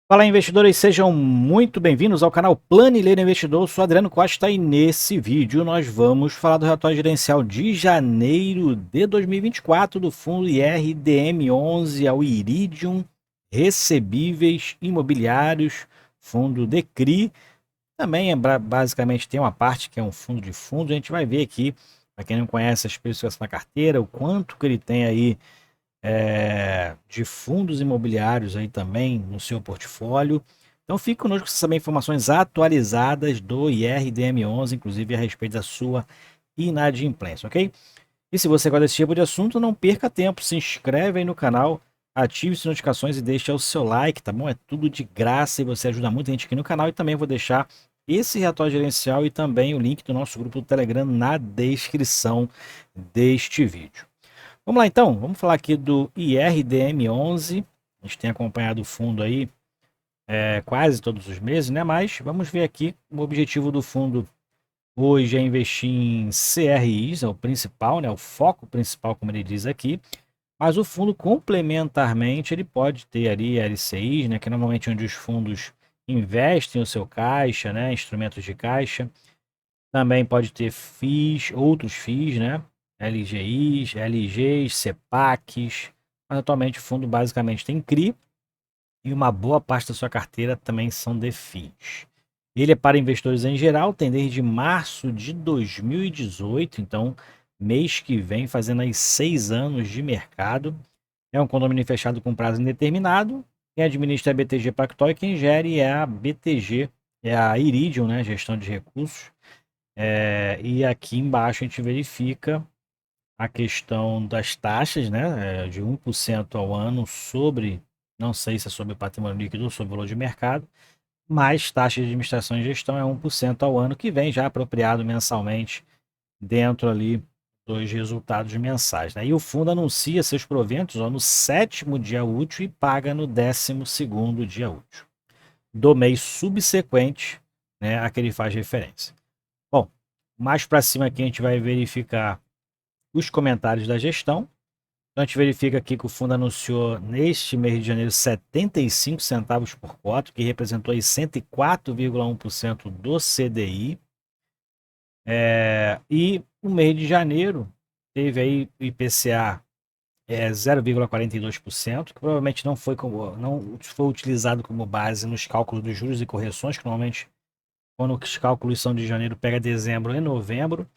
Fala, investidores, sejam muito bem-vindos ao canal Planileiro Investidor. Eu sou Adriano Costa e nesse vídeo nós vamos falar do relatório gerencial de janeiro de 2024 do fundo IRDM11 ao Iridium Recebíveis Imobiliários, fundo DECRI. Também basicamente tem uma parte que é um fundo de fundos. A gente vai ver aqui, para quem não conhece a especificação da carteira, o quanto que ele tem aí de fundos imobiliários aí também no seu portfólio. Então fique conosco para saber informações atualizadas do IRDM11, inclusive a respeito da sua inadimplência, ok? E se você gosta desse tipo de assunto, não perca tempo, se inscreve aí no canal, ative as notificações e deixa o seu like, tá bom? É tudo de graça e você ajuda muita gente aqui no canal. E também vou deixar esse relatório gerencial e também o link do nosso grupo do Telegram na descrição deste vídeo. Vamos lá então, vamos falar aqui do IRDM11. A gente tem acompanhado o fundo aí quase todos os meses, né? Mas vamos ver aqui o objetivo do fundo hoje é investir em CRIs, é o principal, né? O foco principal, como ele diz aqui. Mas o fundo complementarmente ele pode ter ali LCIs, né? Que é normalmente onde os fundos investem o seu caixa, né? Instrumentos de caixa. Também pode ter FIIs, outros FIIs, né? LGIs, LGs, CEPACs. Mas atualmente o fundo basicamente tem CRI e uma boa parte da sua carteira também são de FIIs. Ele é para investidores em geral, tem desde março de 2018, então mês que vem fazendo aí 6 anos de mercado. É um condomínio fechado com prazo indeterminado. Quem administra é a BTG Pactual e quem gere é a BTG, é a Iridium, né? Gestão de recursos. E aqui embaixo a gente verifica a questão das taxas, né, de 1% ao ano sobre, não sei se é sobre patrimônio líquido ou sobre valor de mercado, mas taxa de administração e gestão é 1% ao ano, que vem já apropriado mensalmente dentro ali dos resultados mensais, né? E o fundo anuncia seus proventos no 7º dia útil e paga no 12º dia útil do mês subsequente, né, a que ele faz referência. Bom, mais para cima aqui a gente vai verificar os comentários da gestão. Então a gente verifica aqui que o fundo anunciou neste mês de janeiro 75 centavos por cota, que representou aí 104,1% do CDI. E o mês de janeiro teve aí o IPCA 0,42%, que provavelmente não foi utilizado como base nos cálculos dos juros e correções, que normalmente quando os cálculos são de janeiro pega dezembro e novembro.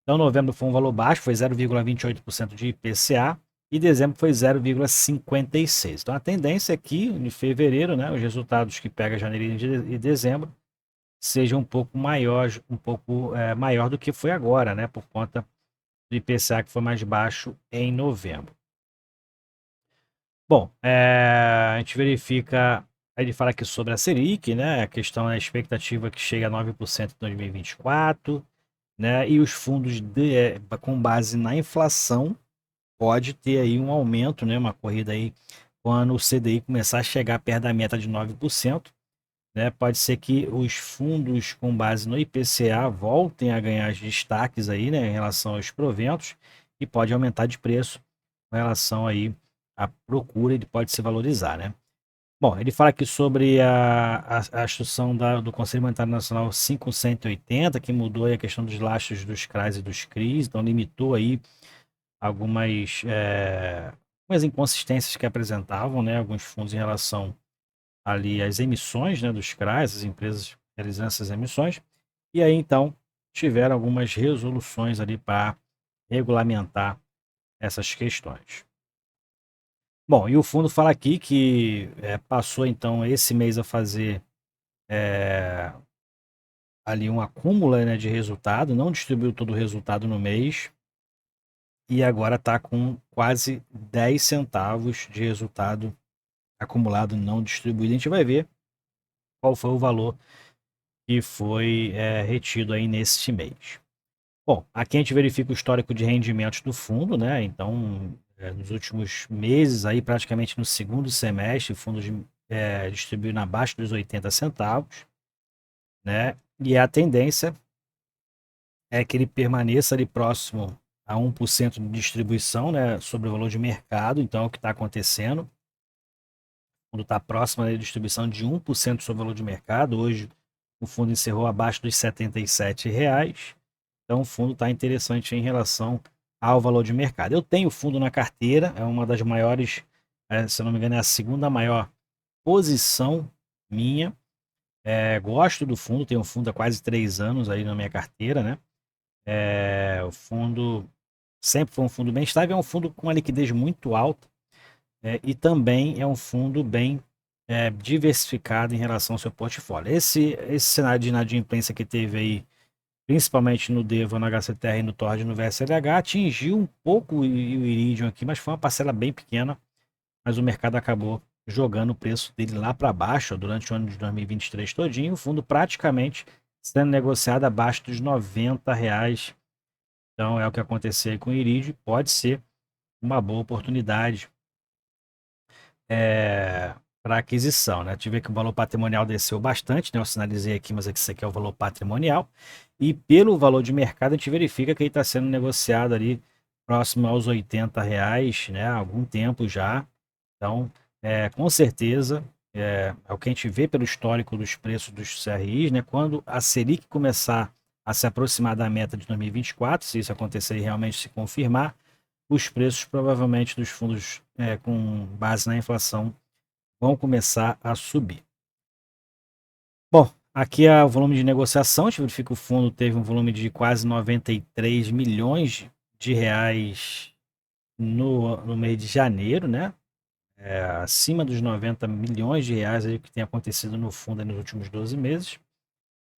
Então, novembro foi um valor baixo, foi 0,28% de IPCA, e dezembro foi 0,56%. Então, a tendência é que, em fevereiro, né, os resultados que pega janeiro e dezembro sejam um pouco maior do que foi agora, né, por conta do IPCA que foi mais baixo em novembro. Bom, a gente verifica, ele fala aqui sobre a Selic, né, a questão da expectativa que chega a 9% em 2024, né? E os fundos com base na inflação pode ter aí um aumento, né? Uma corrida aí quando o CDI começar a chegar perto da meta de 9%, né? Pode ser que os fundos com base no IPCA voltem a ganhar destaques aí, né? Em relação aos proventos e pode aumentar de preço com relação aí à procura, ele pode se valorizar, né? Bom, ele fala aqui sobre a instrução do Conselho Monetário Nacional 5180, que mudou aí a questão dos lastros dos CRAs e dos CRIs, então limitou aí algumas inconsistências que apresentavam, né, alguns fundos em relação ali às emissões, né, dos CRAs, as empresas realizando essas emissões, e aí então tiveram algumas resoluções ali para regulamentar essas questões. Bom, e o fundo fala aqui que passou então esse mês a fazer ali um acúmulo, né, de resultado, não distribuiu todo o resultado no mês e agora está com quase 10 centavos de resultado acumulado não distribuído. A gente vai ver qual foi o valor que foi retido aí neste mês. Bom, aqui a gente verifica o histórico de rendimentos do fundo, né? Então, nos últimos meses, aí praticamente no segundo semestre, o fundo distribuiu na baixa dos 80 centavos, né? E a tendência é que ele permaneça ali próximo a 1% de distribuição, né, sobre o valor de mercado. Então, é o que está acontecendo. fundo está próximo da distribuição de 1% do seu valor de mercado. Hoje o fundo encerrou abaixo dos R$ 77. Então o fundo está interessante em relação ao valor de mercado. Eu tenho o fundo na carteira, é uma das maiores, se eu não me engano, é a segunda maior posição minha. Gosto do fundo, tenho um fundo há quase 3 anos aí na minha carteira, né? O fundo sempre foi um fundo bem estável, é um fundo com uma liquidez muito alta, e também é um fundo bem diversificado em relação ao seu portfólio. Esse cenário de inadimplência que teve aí, principalmente no DEVA, no HCTR e no TORD, no VSLH, atingiu um pouco o Iridium aqui, mas foi uma parcela bem pequena, mas o mercado acabou jogando o preço dele lá para baixo durante o ano de 2023 todinho, o fundo praticamente sendo negociado abaixo dos R$ 90. Então é o que aconteceu aí com o Iridium, pode ser uma boa oportunidade para aquisição, né? Tive que o valor patrimonial desceu bastante, né? Eu sinalizei aqui, mas esse aqui é o valor patrimonial. E pelo valor de mercado, a gente verifica que ele está sendo negociado ali próximo aos R$ 80, né? Há algum tempo já. Então, com certeza, é o que a gente vê pelo histórico dos preços dos CRIs, né? Quando a Selic começar a se aproximar da meta de 2024, se isso acontecer e realmente se confirmar, os preços provavelmente dos fundos com base na inflação vão começar a subir. Bom, aqui é o volume de negociação. A gente verifica que o fundo teve um volume de quase 93 milhões de reais no mês de janeiro, né? Acima dos 90 milhões de reais aí que tem acontecido no fundo nos últimos 12 meses.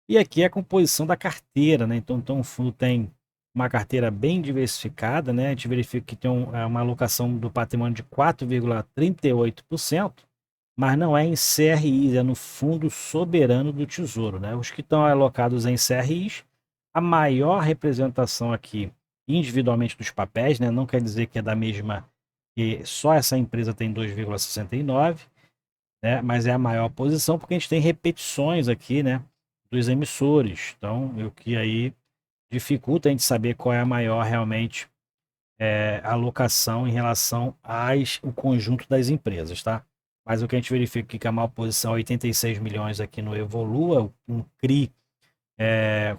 E aqui é a composição da carteira, né? Então o fundo tem uma carteira bem diversificada, né? A gente verifica que tem uma alocação do patrimônio de 4,38%, mas não é em CRIs, é no Fundo Soberano do Tesouro, né? Os que estão alocados em CRIs, a maior representação aqui individualmente dos papéis, né? Não quer dizer que é da mesma, que só essa empresa tem 2,69, né? Mas é a maior posição porque a gente tem repetições aqui, né? Dos emissores. Então, o que aí dificulta a gente saber qual é a maior realmente alocação em relação ao conjunto das empresas, tá? Mas o que a gente verifica que a maior posição é 86 milhões aqui no Evolua, um CRI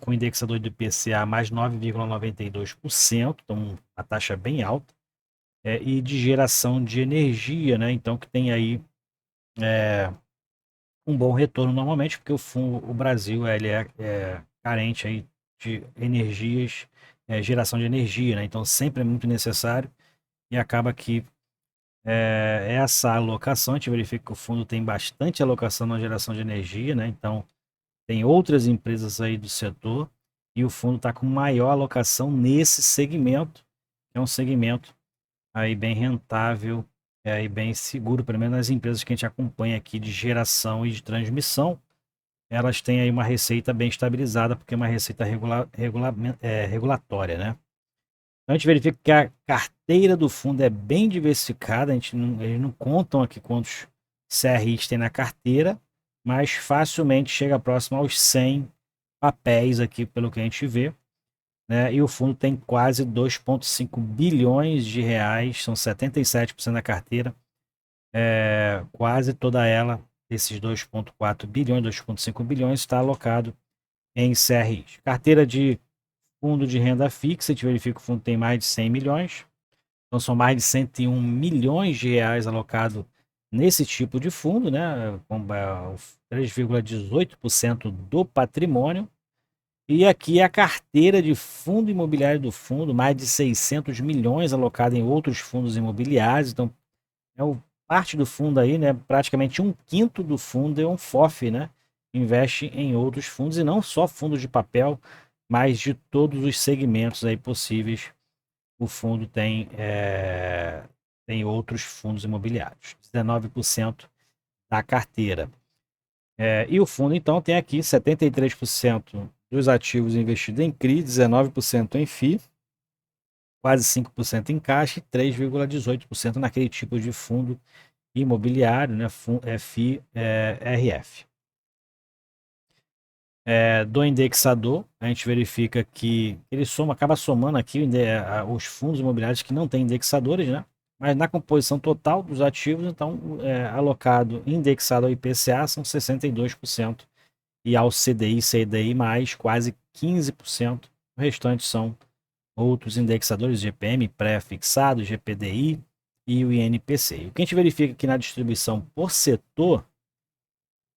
com indexador do IPCA mais 9,92%, então a taxa bem alta, e de geração de energia, né? Então que tem aí um bom retorno normalmente, porque o Brasil ele é carente aí de energias, geração de energia, né? Então sempre é muito necessário e acaba que essa alocação, a gente verifica que o fundo tem bastante alocação na geração de energia, né? Então tem outras empresas aí do setor e o fundo está com maior alocação nesse segmento, que é um segmento aí bem rentável e bem seguro, pelo menos nas empresas que a gente acompanha aqui de geração e de transmissão, elas têm aí uma receita bem estabilizada, porque é uma receita regulatória, né? Então a gente verifica que a carteira do fundo é bem diversificada, eles não contam aqui quantos CRIs tem na carteira, mas facilmente chega próximo aos 100 papéis aqui, pelo que a gente vê, né? E o fundo tem quase 2,5 bilhões de reais, são 77% da carteira, quase toda ela, esses 2,4 bilhões, 2,5 bilhões, está alocado em CRIs. Carteira de fundo de renda fixa, a gente verifica que o fundo tem mais de 100 milhões, então são mais de 101 milhões de reais alocados nesse tipo de fundo, né? Com 3,18% do patrimônio. E aqui é a carteira de fundo imobiliário do fundo, mais de 600 milhões alocado em outros fundos imobiliários. Então, parte do fundo aí, né? Praticamente um quinto do fundo é um FOF, né? Investe em outros fundos e não só fundos de papel, mas de todos os segmentos aí possíveis. O fundo tem outros fundos imobiliários, 19% da carteira. E o fundo, então, tem aqui 73% dos ativos investidos em CRI, 19% em FI, quase 5% em caixa e 3,18% naquele tipo de fundo imobiliário, né? FI-RF. Do indexador, a gente verifica que ele acaba somando aqui os fundos imobiliários que não têm indexadores, né? Mas na composição total dos ativos, então, alocado, indexado ao IPCA, são 62%, e ao CDI, CDI mais quase 15%. O restante são outros indexadores, GPM pré-fixado, GPDI e o INPC. O que a gente verifica aqui na distribuição por setor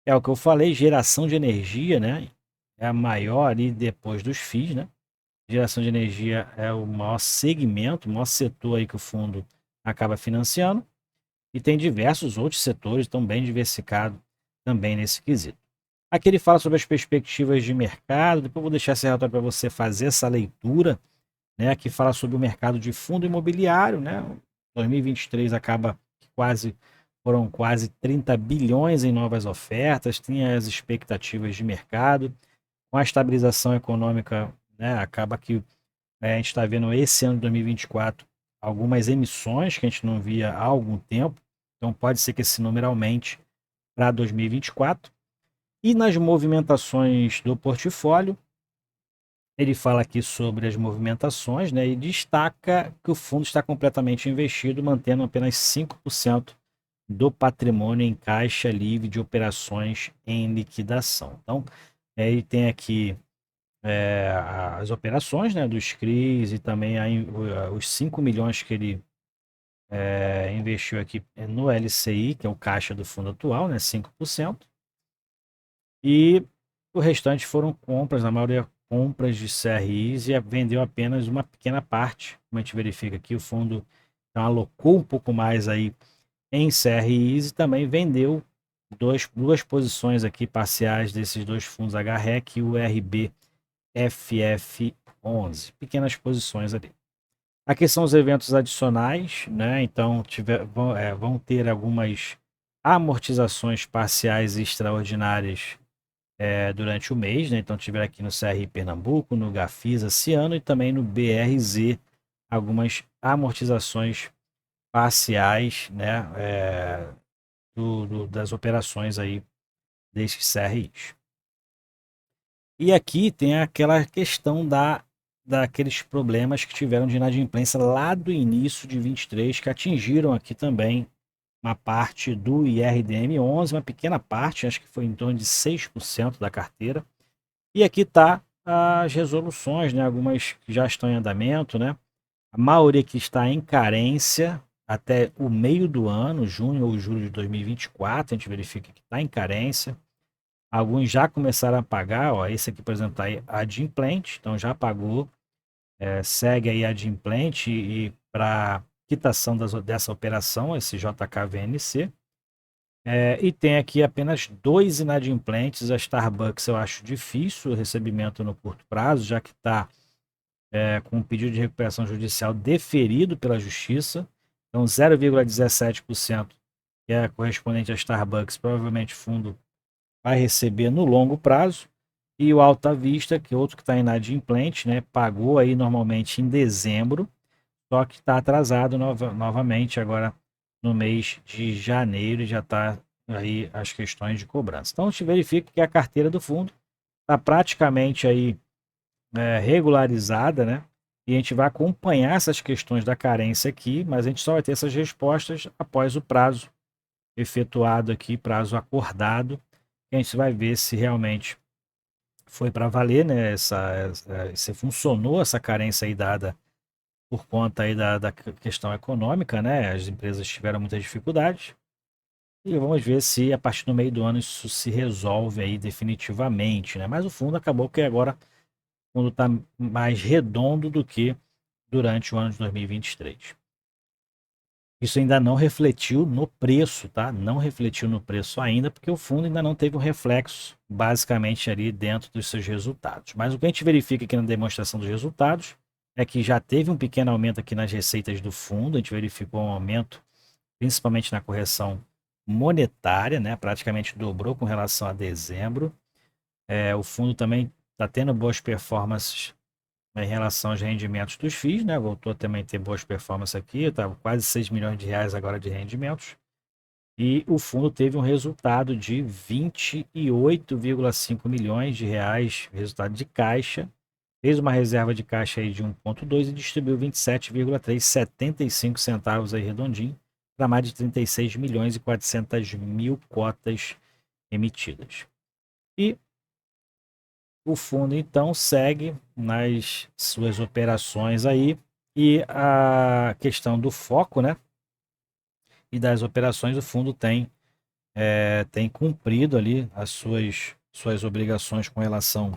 é o que eu falei, geração de energia, né? É a maior ali depois dos FIIs, né? Geração de energia é o maior segmento, o maior setor aí que o fundo acaba financiando. E tem diversos outros setores, tão bem diversificados também nesse quesito. Aqui ele fala sobre as perspectivas de mercado, depois eu vou deixar esse relatório para você fazer essa leitura, né? Aqui fala sobre o mercado de fundo imobiliário, né? 2023 acaba que foram quase 30 bilhões em novas ofertas, tinha as expectativas de mercado, com a estabilização econômica, né? Acaba que a gente está vendo esse ano de 2024 algumas emissões que a gente não via há algum tempo, então pode ser que esse número aumente para 2024. E nas movimentações do portfólio, ele fala aqui sobre as movimentações, né, e destaca que o fundo está completamente investido, mantendo apenas 5% do patrimônio em caixa livre de operações em liquidação. Então, ele tem aqui as operações, né, dos CRIs e também os 5 milhões que ele investiu aqui no LCI, que é o caixa do fundo atual, né, 5%. E o restante foram compras, na maioria compras de CRIs, e vendeu apenas uma pequena parte. Como a gente verifica aqui, o fundo então, alocou um pouco mais aí em CRIs e também vendeu duas posições aqui parciais desses dois fundos HREC e o RBFF11. Pequenas posições ali. Aqui são os eventos adicionais, né? Então vão ter algumas amortizações parciais e extraordinárias durante o mês, né? Então tiver aqui no CRI Pernambuco, no Gafisa Ciano e também no BRZ algumas amortizações parciais, né? Das operações aí desses CRIs. E aqui tem aquela questão daqueles problemas que tiveram de inadimplência lá do início de 23, que atingiram aqui também uma parte do IRDM11, uma pequena parte, acho que foi em torno de 6% da carteira. E aqui está as resoluções, né? Algumas que já estão em andamento, né? A maioria que está em carência até o meio do ano, junho ou julho de 2024, a gente verifica que está em carência. Alguns já começaram a pagar, ó, esse aqui, por exemplo, está adimplente, então já pagou, segue aí adimplente e para quitação dessa operação, esse JKVNC. E tem aqui apenas 2 inadimplentes. A Starbucks eu acho difícil o recebimento no curto prazo, já que está com um pedido de recuperação judicial deferido pela Justiça. Então 0,17%, que é correspondente a Starbucks, provavelmente o fundo vai receber no longo prazo. E o Alta Vista, que é outro que está inadimplente, né, pagou aí normalmente em dezembro, só que está atrasado novamente agora no mês de janeiro, e já está aí as questões de cobrança. Então a gente verifica que a carteira do fundo está praticamente aí regularizada, né? E a gente vai acompanhar essas questões da carência aqui, mas a gente só vai ter essas respostas após o prazo efetuado aqui, prazo acordado, e a gente vai ver se realmente foi para valer, né? Se funcionou essa carência aí dada por conta aí da questão econômica, né? As empresas tiveram muitas dificuldades. E vamos ver se a partir do meio do ano isso se resolve aí definitivamente, né? Mas o fundo acabou que agora o fundo está mais redondo do que durante o ano de 2023. Isso ainda não refletiu no preço, tá? Não refletiu no preço ainda, porque o fundo ainda não teve um reflexo basicamente ali dentro dos seus resultados. Mas o que a gente verifica aqui na demonstração dos resultados é que já teve um pequeno aumento aqui nas receitas do fundo. A gente verificou um aumento principalmente na correção monetária, né? Praticamente dobrou com relação a dezembro. O fundo também está tendo boas performances em relação aos rendimentos dos FIIs, né? Voltou a também ter boas performances aqui, estava quase 6 milhões de reais agora de rendimentos. E o fundo teve um resultado de 28,5 milhões de reais, resultado de caixa, fez uma reserva de caixa aí de 1,2 e distribuiu 27,375 centavos aí redondinho para mais de 36 milhões e 400 mil cotas emitidas. E o fundo então segue nas suas operações aí, e a questão do foco, né, e das operações, o fundo tem cumprido ali as suas obrigações com relação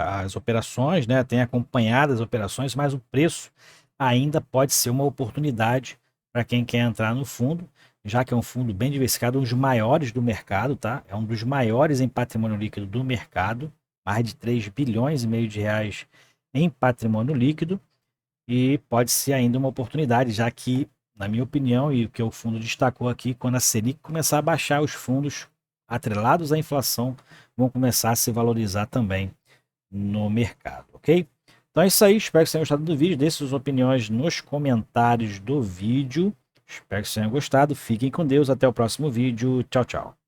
às operações, né, tem acompanhado as operações, mas o preço ainda pode ser uma oportunidade para quem quer entrar no fundo, já que é um fundo bem diversificado, um dos maiores do mercado, tá? É um dos maiores em patrimônio líquido do mercado, mais de 3 bilhões e meio de reais em patrimônio líquido, e pode ser ainda uma oportunidade, já que, na minha opinião, e o que o fundo destacou aqui, quando a Selic começar a baixar, os fundos atrelados à inflação vão começar a se valorizar também no mercado, ok? Então é isso aí, espero que vocês tenham gostado do vídeo, deixe suas opiniões nos comentários do vídeo, espero que vocês tenham gostado, fiquem com Deus, até o próximo vídeo, tchau, tchau.